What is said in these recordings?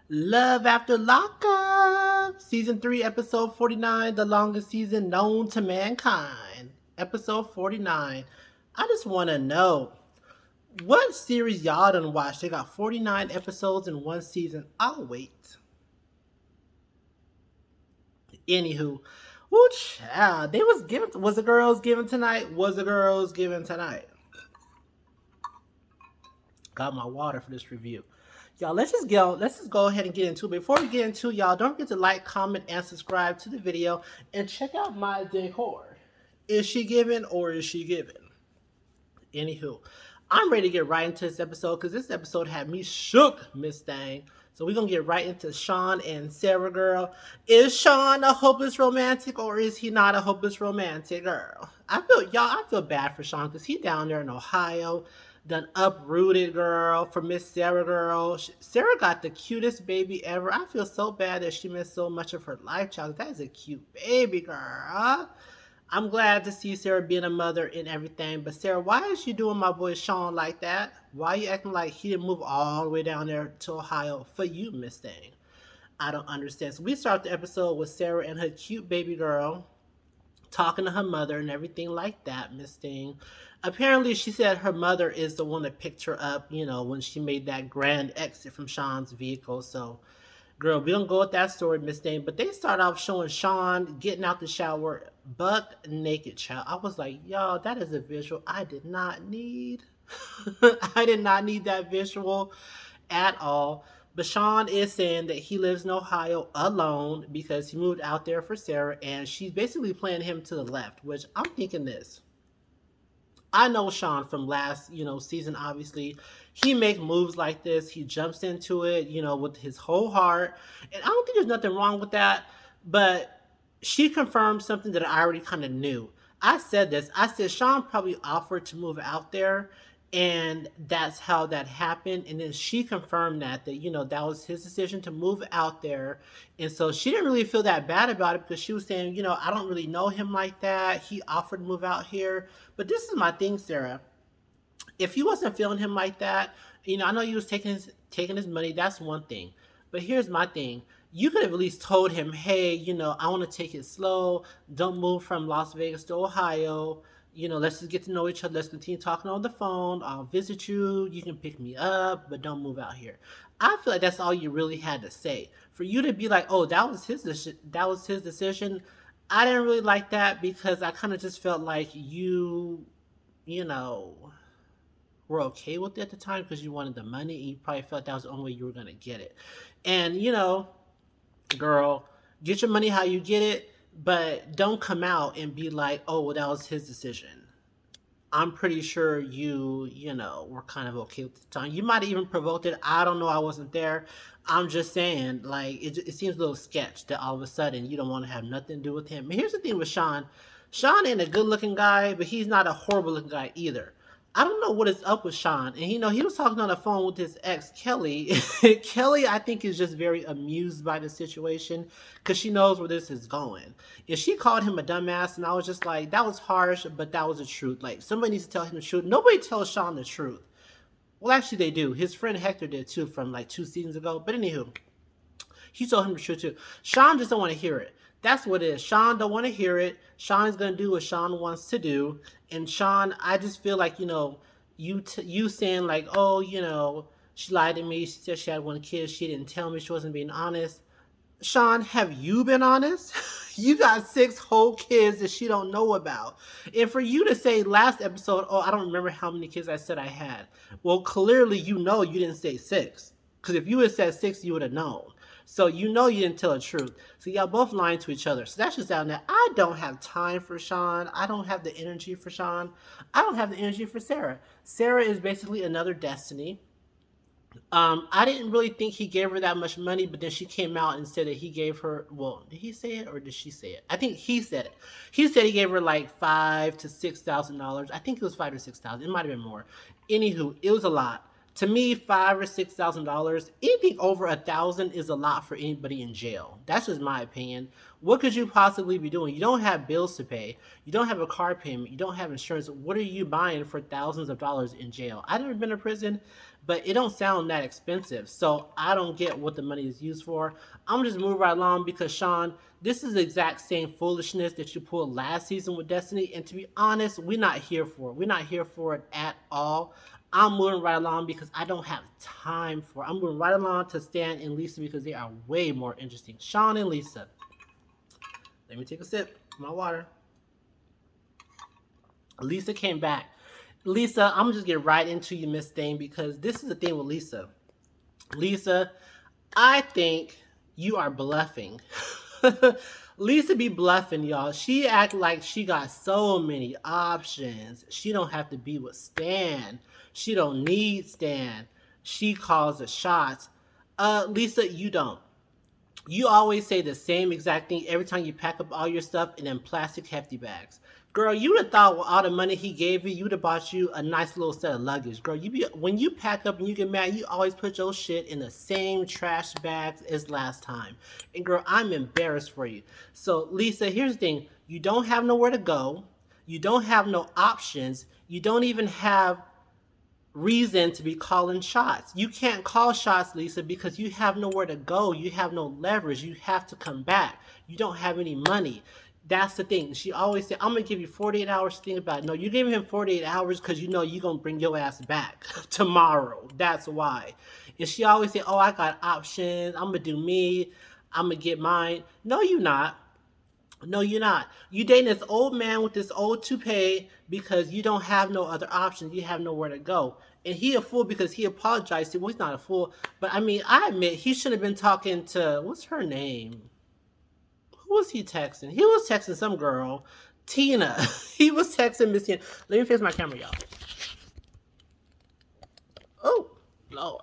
Love After Lockup, Season 3, Episode 49, the longest season known to mankind. Episode 49. I just want to know what series y'all done watched. They got 49 episodes in one season. I'll wait. Anywho, whoo child, they was given. Was the girls given tonight? Was the girls given tonight? Got my water for this review. Y'all, let's just go ahead and get into it. Before we get into it, y'all, don't forget to like, comment, and subscribe to the video and check out my decor. Is she giving or is she giving? Anywho, I'm ready to get right into this episode because this episode had me shook, Miss Thang. So we're gonna get right into Sean and Sarah, girl. Is Sean a hopeless romantic or is he not a hopeless romantic, girl? I feel bad for Sean because he down there in Ohio, done uprooted, girl, for Miss Sarah, girl. Sarah got the cutest baby ever. I feel so bad that she missed so much of her life, child. That is a cute baby, girl. I'm glad to see Sarah being a mother and everything, but Sarah, why is you doing my boy Sean like that? Why are you acting like he didn't move all the way down there to Ohio for you, Miss Thing? I don't understand. So we start the episode with Sarah and her cute baby girl talking to her mother and everything like that, Miss Thing. Apparently, she said her mother is the one that picked her up, when she made that grand exit from Sean's vehicle. So girl, we don't go with that story, Miss Dane. But they start off showing Sean getting out the shower, buck naked, child. I was like, y'all, that is a visual I did not need. I did not need that visual at all. But Sean is saying that he lives in Ohio alone because he moved out there for Sarah, and she's basically playing him to the left. Which I'm thinking this. I know Sean from last, season. Obviously, he make moves like this. He jumps into it, with his whole heart, and I don't think there's nothing wrong with that. But she confirmed something that I already kind of knew. I said this. I said Sean probably offered to move out there, and that's how that happened. And then she confirmed that that was his decision to move out there, and so she didn't really feel that bad about it because she was saying, I don't really know him like that. He offered to move out here, but this is my thing, Sarah. If you wasn't feeling him like that, I know you was taking his money. That's one thing, but here's my thing. You could have at least told him, hey, I want to take it slow. Don't move from Las Vegas to Ohio. Let's just get to know each other. Let's continue talking on the phone. I'll visit you. You can pick me up, but don't move out here. I feel like that's all you really had to say. For you to be like, oh, that was his decision. That was his decision. I didn't really like that because I kind of just felt like you know, were okay with it at the time because you wanted the money and you probably felt that was the only way you were going to get it. And, girl, get your money how you get it, but don't come out and be like, oh, well, that was his decision. I'm pretty sure were kind of okay with the time. You might have even provoked it. I don't know. I wasn't there. I'm just saying, like, it seems a little sketch that all of a sudden you don't want to have nothing to do with him. And here's the thing with Sean. Sean ain't a good looking guy, but he's not a horrible looking guy either. I don't know what is up with Sean. And he was talking on the phone with his ex, Kelly. Kelly, I think, is just very amused by the situation because she knows where this is going. If she called him a dumbass, and I was just like, that was harsh, but that was the truth. Like, somebody needs to tell him the truth. Nobody tells Sean the truth. Well, actually, they do. His friend Hector did too from like 2 seasons ago. But anywho, he told him the truth too. Sean just don't want to hear it. That's what it is. Sean don't want to hear it. Sean is gonna do what Sean wants to do. And Sean, I just feel like you saying like, oh, she lied to me. She said she had one kid. She didn't tell me. She wasn't being honest. Sean, have you been honest? You got 6 whole kids that she don't know about. And for you to say last episode, oh, I don't remember how many kids I said I had. Well, clearly you didn't say 6. Because if you had said 6, you would have known. So you didn't tell the truth. So y'all both lying to each other. So that's just down there. I don't have time for Sean. I don't have the energy for Sean. I don't have the energy for Sarah. Sarah is basically another Destiny. I didn't really think he gave her that much money, but then she came out and said that he gave her. Well, did he say it or did she say it? I think he said it. He said he gave her like $5,000 to $6,000. I think it was 5 or 6 thousand. It might have been more. Anywho, it was a lot. To me, $5 or 6 thousand, anything over 1,000 is a lot for anybody in jail. That's just my opinion. What could you possibly be doing? You don't have bills to pay. You don't have a car payment. You don't have insurance. What are you buying for thousands of dollars in jail? I've never been to prison, but it don't sound that expensive. So I don't get what the money is used for. I'm just move right along because Sean, this is the exact same foolishness that you pulled last season with Destiny. And to be honest, we're not here for it. We're not here for it at all. I'm moving right along because I don't have time for it. I'm moving right along to Stan and Lisa because they are way more interesting. Sean and Lisa. Let me take a sip of my water. Lisa came back. Lisa, I'm just get right into you, Miss Thing, because this is the thing with Lisa. Lisa, I think you are bluffing. Lisa be bluffing, y'all. She act like she got so many options. She don't have to be with Stan. She don't need Stan. She calls the shots. Lisa, you don't. You always say the same exact thing every time you pack up all your stuff in them plastic hefty bags. Girl, you would have thought with all the money he gave you, you would have bought you a nice little set of luggage. Girl, when you pack up and you get mad, you always put your shit in the same trash bags as last time. And girl, I'm embarrassed for you. So Lisa, here's the thing. You don't have nowhere to go. You don't have no options. You don't even have reason to be calling shots. You can't call shots, Lisa, because you have nowhere to go. You have no leverage. You have to come back. You don't have any money. That's the thing. She always said, I'm going to give you 48 hours to think about it. No, you're giving him 48 hours because you know you're going to bring your ass back tomorrow. That's why. And she always said, oh, I got options. I'm going to do me. I'm going to get mine. No, you're not. No, you're not. You dating this old man with this old toupee because you don't have no other options. You have nowhere to go. And he a fool because he apologized. Well, he's not a fool. But I mean, I admit he should have been talking to, what's her name? Who was he texting? He was texting some girl, Tina. He was texting Miss Tina. Let me fix my camera, y'all. Oh, Lord.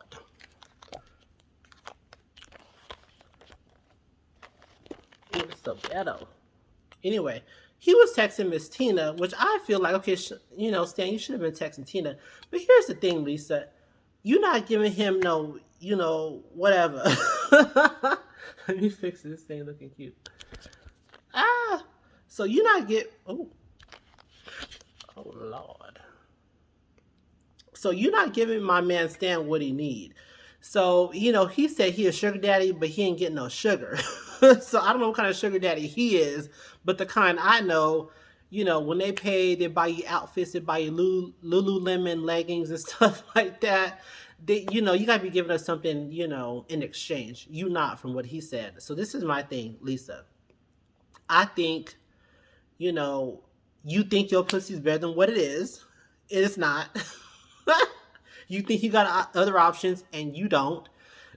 It's so ghetto. Anyway, he was texting Miss Tina, which I feel like, okay, Stan, you should have been texting Tina. But here's the thing, Lisa. You're not giving him no, whatever. Let me fix this thing looking cute. So you're not oh Lord. So you're not giving my man Stan what he need. So, he said he a sugar daddy, but he ain't getting no sugar. So I don't know what kind of sugar daddy he is, but the kind I know, when they pay, they buy you outfits, they buy you Lululemon leggings and stuff like that. They, you got to be giving us something, in exchange. You not, from what he said. So this is my thing, Lisa. I think, you think your pussy's better than what it is. It is not. You think you got other options and you don't.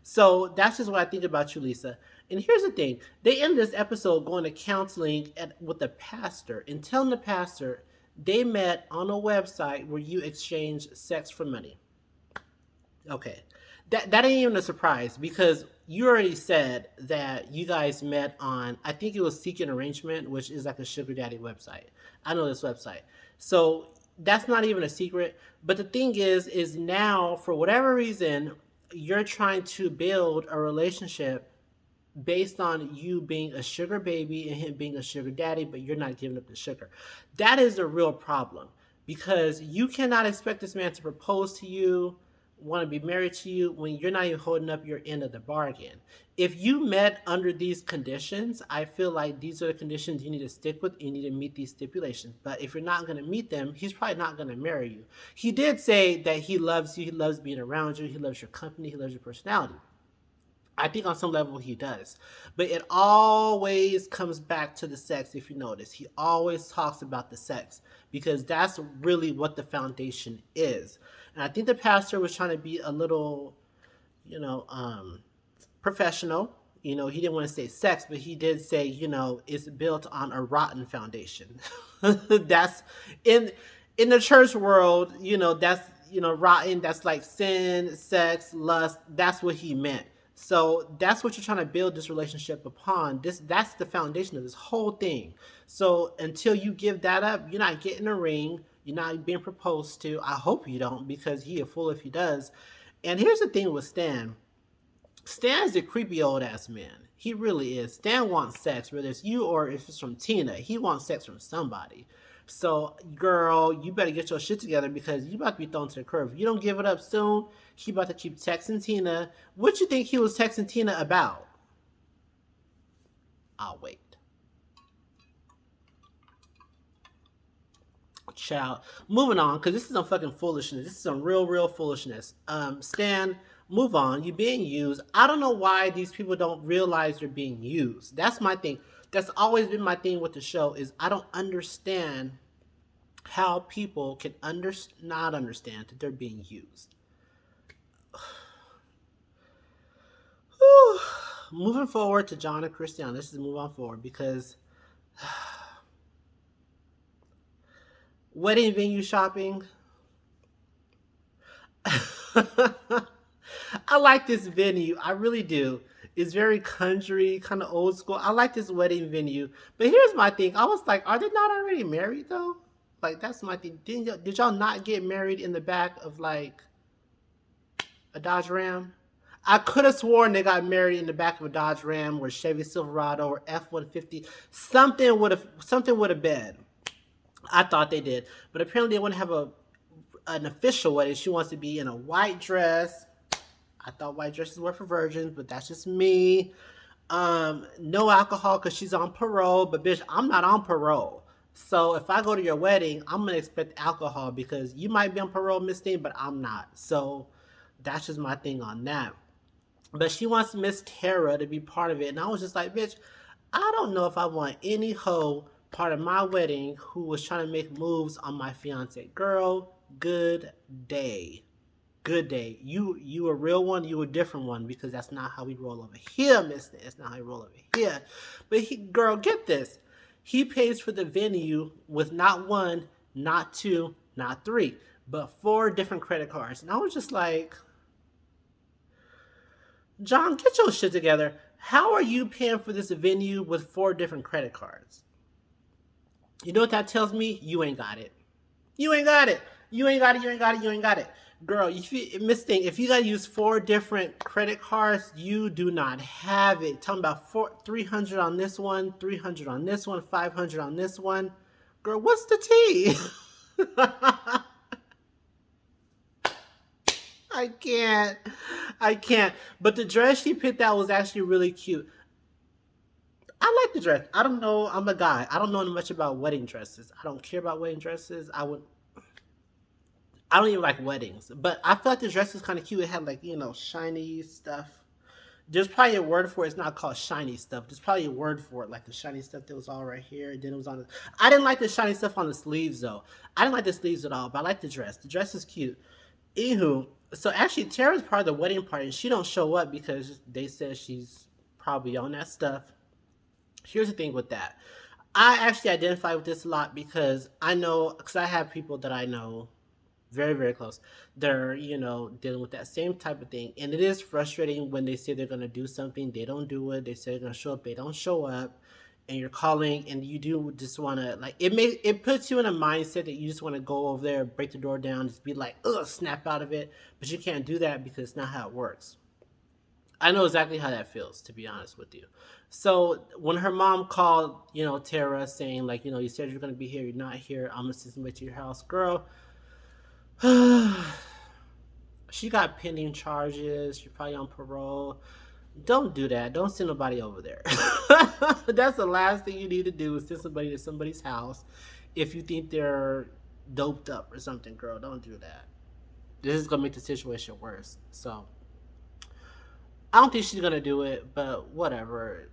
So that's just what I think about you, Lisa. And here's the thing. They end this episode going to counseling with the pastor and telling the pastor they met on a website where you exchange sex for money. Okay. That ain't even a surprise because you already said that you guys met on, I think it was Seeking Arrangement, which is like a sugar daddy website. I know this website. So that's not even a secret. But the thing is now, for whatever reason, you're trying to build a relationship based on you being a sugar baby and him being a sugar daddy, but you're not giving up the sugar. That is a real problem because you cannot expect this man to propose to you, want to be married to you when you're not even holding up your end of the bargain. If you met under these conditions, I feel like these are the conditions you need to stick with. You need to meet these stipulations. But if you're not going to meet them, he's probably not going to marry you. He did say that he loves you. He loves being around you. He loves your company. He loves your personality. I think on some level he does. But it always comes back to the sex, if you notice. He always talks about the sex because that's really what the foundation is. And I think the pastor was trying to be a little, professional. He didn't want to say sex, but he did say, it's built on a rotten foundation. That's in the church world, that's, rotten. That's like sin, sex, lust. That's what he meant. So that's what you're trying to build this relationship upon. That's the foundation of this whole thing. So until you give that up, you're not getting a ring. You're not being proposed to. I hope you don't, because he a fool if he does. And here's the thing with Stan. Stan's a creepy old ass man. He really is. Stan wants sex, whether it's you or if it's from Tina. He wants sex from somebody. So, girl, you better get your shit together because you about to be thrown to the curb. If you don't give it up soon, he about to keep texting Tina. What you think he was texting Tina about? I'll wait. Child. Moving on, because this is some fucking foolishness. This is some real foolishness. Stan, move on. You're being used. I don't know why these people don't realize they're being used. That's my thing. That's always been my thing with the show is I don't understand how people can not understand that they're being used. Whew. Moving forward to John and Christian. Let's just move on forward because wedding venue shopping. I like this venue. I really do. It's very country, kind of old school. I like this wedding venue. But here's my thing. I was like, are they not already married though? Like that's my thing. Did y'all not get married in the back of like a Dodge Ram? I could have sworn they got married in the back of a Dodge Ram or Chevy Silverado or F-150. Something would have been. I thought they did, but apparently they want to have an official wedding. She wants to be in a white dress. I thought white dresses were for virgins, but that's just me. No alcohol because she's on parole, but bitch, I'm not on parole. So if I go to your wedding, I'm gonna expect alcohol because you might be on parole, Miss Thing, but I'm not. So that's just my thing on that. But she wants Miss Tara to be part of it, and I was just like, bitch, I don't know if I want any hoe part of my wedding who was trying to make moves on my fiance. Girl, good day. Good day. You a real one, you a different one, because that's not how we roll over here, mister. That's not how we roll over here. But girl, get this. He pays for the venue with not one, not two, not three, but 4 different credit cards. And I was just like, John, get your shit together. How are you paying for this venue with 4 different credit cards? You know what that tells me? You ain't got it. You ain't got it. You ain't got it. You ain't got it. You ain't got it. Girl, Miss Thing, if you gotta use 4 different credit cards, you do not have it. Talking about 300 on this one, 300 on this one, 500 on this one. Girl, what's the tea? I can't. I can't. But the dress she picked out was actually really cute. I like the dress. I don't know. I'm a guy. I don't know much about wedding dresses. I don't care about wedding dresses. I don't even like weddings. But I feel like the dress is kind of cute. It had like, shiny stuff. There's probably a word for it. It's not called shiny stuff. There's probably a word for it, like the shiny stuff that was all right here. And then it was on the... I didn't like the shiny stuff on the sleeves, though. I didn't like the sleeves at all, but I like the dress. The dress is cute. Anywho, so actually Tara's part of the wedding party, and she don't show up because they said she's probably on that stuff. Here's the thing with that. I actually identify with this a lot because I have people that I know very, very close. They're, dealing with that same type of thing. And it is frustrating when they say they're going to do something, they don't do it. They say they're going to show up, they don't show up. And you're calling and you do just want to, like, it puts you in a mindset that you just want to go over there, break the door down, just be like, ugh, snap out of it. But you can't do that because it's not how it works. I know exactly how that feels, to be honest with you. So when her mom called, Tara saying, like, you said you're going to be here, you're not here, I'm going to send somebody to your house. Girl, she got pending charges. She's probably on parole. Don't do that. Don't send nobody over there. That's the last thing you need to do is send somebody to somebody's house if you think they're doped up or something, girl. Don't do that. This is going to make the situation worse. So I don't think she's going to do it, but whatever.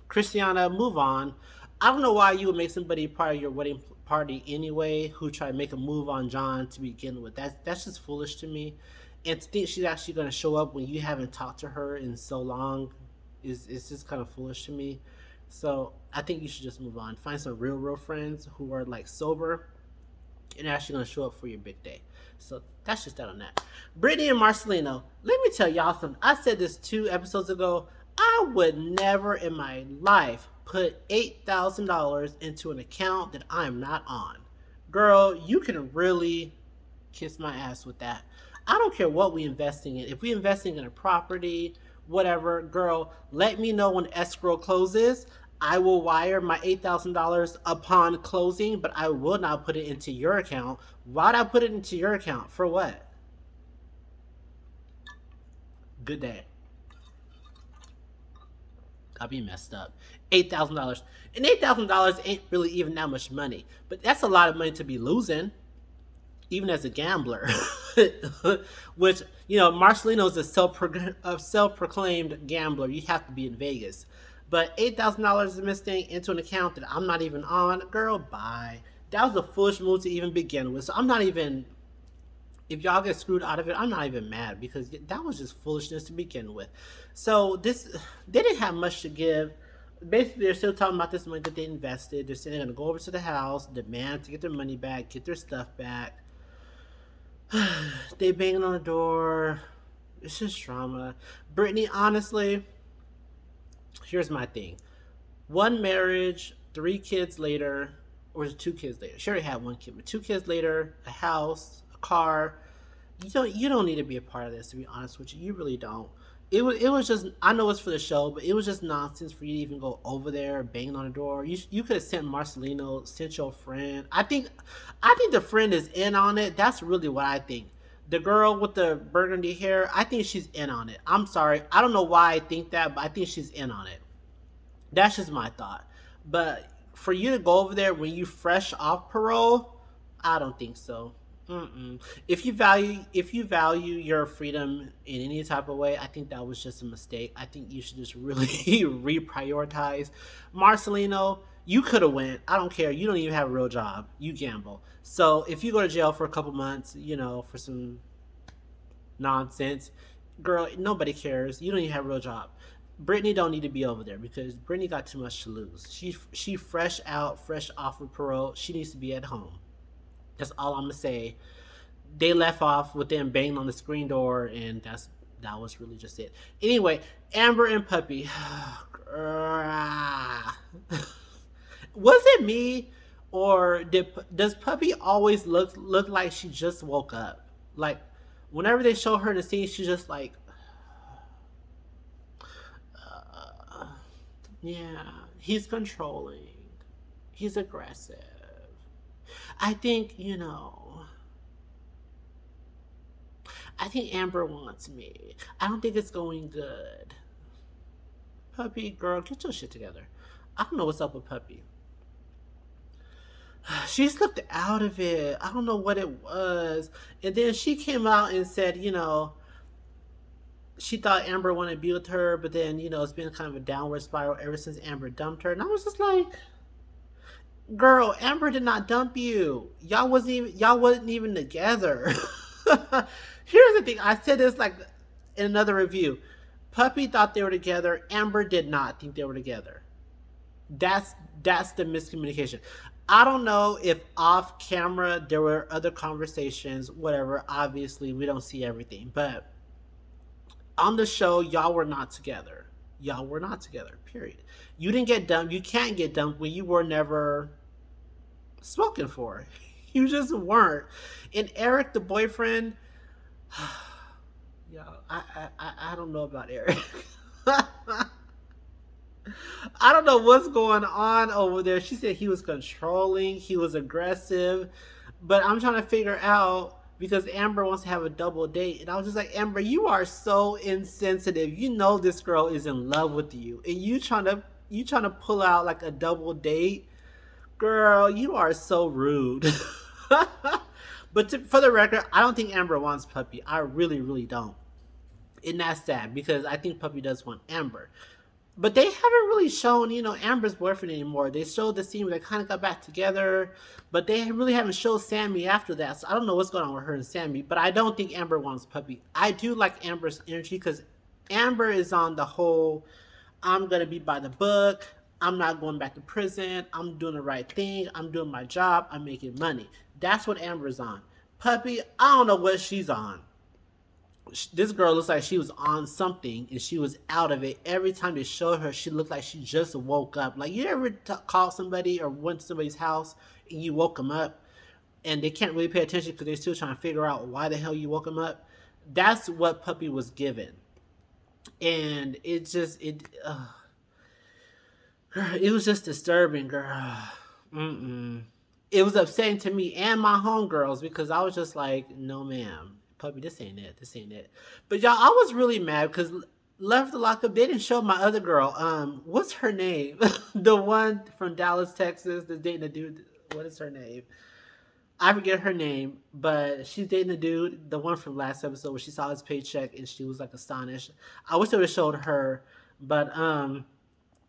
Christiana, move on. I don't know why you would make somebody part of your wedding party anyway who try to make a move on John to begin with. That's just foolish to me. And to think she's actually going to show up when you haven't talked to her in so long is just kind of foolish to me. So I think you should just move on. Find some real friends who are like sober and actually going to show up for your big day. So that's just that on that. Brittany and Marcelino, let me tell y'all something. I said this 2 episodes ago. I would never in my life put $8,000 into an account that I'm not on. Girl, you can really kiss my ass with that. I don't care what we investing in. If we investing in a property, whatever, girl, let me know when escrow closes. I will wire my $8,000 upon closing, but I will not put it into your account. Why'd I put it into your account? For what? Good day. I'll be messed up. $8,000. And $8,000 ain't really even that much money. But that's a lot of money to be losing, even as a gambler. Which, Marcelino's a self-proclaimed gambler. You have to be in Vegas. But $8,000 is missing into an account that I'm not even on. Girl, bye. That was a foolish move to even begin with. So I'm not even, if y'all get screwed out of it, I'm not even mad because that was just foolishness to begin with. So they didn't have much to give. Basically, they're still talking about this money that they invested. They're saying they're gonna go over to the house, demand to get their money back, get their stuff back. They banging on the door. It's just drama. Brittany, honestly, here's my thing. One marriage, 3 kids later, or 2 kids later. She already had 1 kid, but 2 kids later, a house, a car. You don't need to be a part of this, to be honest with you. You really don't. It was just, I know it's for the show, but it was just nonsense for you to even go over there banging on the door. You could have sent Marcelino, sent your friend. I think the friend is in on it. That's really what I think. The girl with the burgundy hair, I think she's in on it. I'm sorry, I don't know why I think that, but I think she's in on it. That's just my thought. But for you to go over there when you fresh off parole, I don't think so. Mm-mm. If you value your freedom in any type of way, I think that was just a mistake. I think you should just really reprioritize. Marcelino, you could have went. I don't care. You don't even have a real job. You gamble. So if you go to jail for a couple months, for some nonsense, girl, nobody cares. You don't even have a real job. Brittany don't need to be over there because Brittany got too much to lose. She fresh off of parole. She needs to be at home. That's all I'm gonna say. They left off with them banging on the screen door, and that was really just it. Anyway, Amber and Puppy. Was it me, or does Puppy always look like she just woke up? Like whenever they show her in the scene, she's just like, yeah, he's controlling, he's aggressive. I think I think Amber wants me. I don't think it's going good. Puppy, girl, get your shit together. I don't know what's up with Puppy. She's looked out of it. I don't know what it was. And then she came out and said, she thought Amber wanted to be with her, but then, it's been kind of a downward spiral ever since Amber dumped her. And I was just like, girl, Amber did not dump you. Y'all wasn't even together. Here's the thing. I said this like in another review. Puppy thought they were together. Amber did not think they were together. That's the miscommunication. I don't know if off camera there were other conversations, whatever. Obviously, we don't see everything, but on the show, y'all were not together. Y'all were not together. Period. You didn't get dumped. You can't get dumped when you were never spoken for. You just weren't. And Eric, the boyfriend, yo, I don't know about Eric. I don't know what's going on over there. She said he was controlling, he was aggressive, but I'm trying to figure out because Amber wants to have a double date, and I was just like, Amber, you are so insensitive. You know this girl is in love with you, and you trying to pull out like a double date, girl. You are so rude. But for the record, I don't think Amber wants Puppy. I really, really don't. And that's sad because I think Puppy does want Amber. But they haven't really shown, Amber's boyfriend anymore. They showed the scene where they kind of got back together, but they really haven't showed Sammy after that. So I don't know what's going on with her and Sammy, but I don't think Amber wants Puppy. I do like Amber's energy because Amber is on the whole, I'm going to be by the book. I'm not going back to prison. I'm doing the right thing. I'm doing my job. I'm making money. That's what Amber's on. Puppy, I don't know what she's on. This girl looks like she was on something and she was out of it. Every time they showed her, she looked like she just woke up. Like, you ever call somebody or went to somebody's house and you woke them up and they can't really pay attention because they're still trying to figure out why the hell you woke them up? That's what Puppy was given. And Girl, it was just disturbing, girl. Mm-mm. It was upsetting to me and my homegirls because I was just like, no, ma'am. Puppy, this ain't it. This ain't it. But y'all, I was really mad because Left the Lockup, they didn't show my other girl. What's her name? The one from Dallas, Texas, that's dating a dude. What is her name? I forget her name, but she's dating a dude, the one from last episode where she saw his paycheck and she was like astonished. I wish they would have showed her, but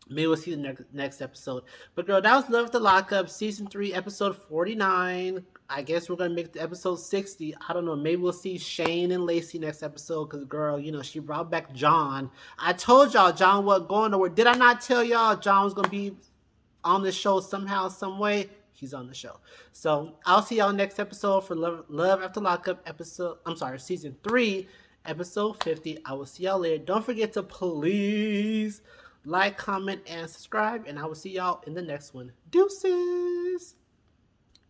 maybe we'll see the next episode. But girl, that was Love the Lockup, season 3, episode 49. I guess we're gonna make the episode 60. I don't know. Maybe we'll see Shane and Lacey next episode. Cause girl, you know, she brought back John. I told y'all John wasn't going nowhere. Did I not tell y'all John was gonna be on the show somehow, some way? He's on the show. So I'll see y'all next episode for Love After Lockup episode. I'm sorry, season 3, episode 50. I will see y'all later. Don't forget to please like, comment, and subscribe. And I will see y'all in the next one. Deuces.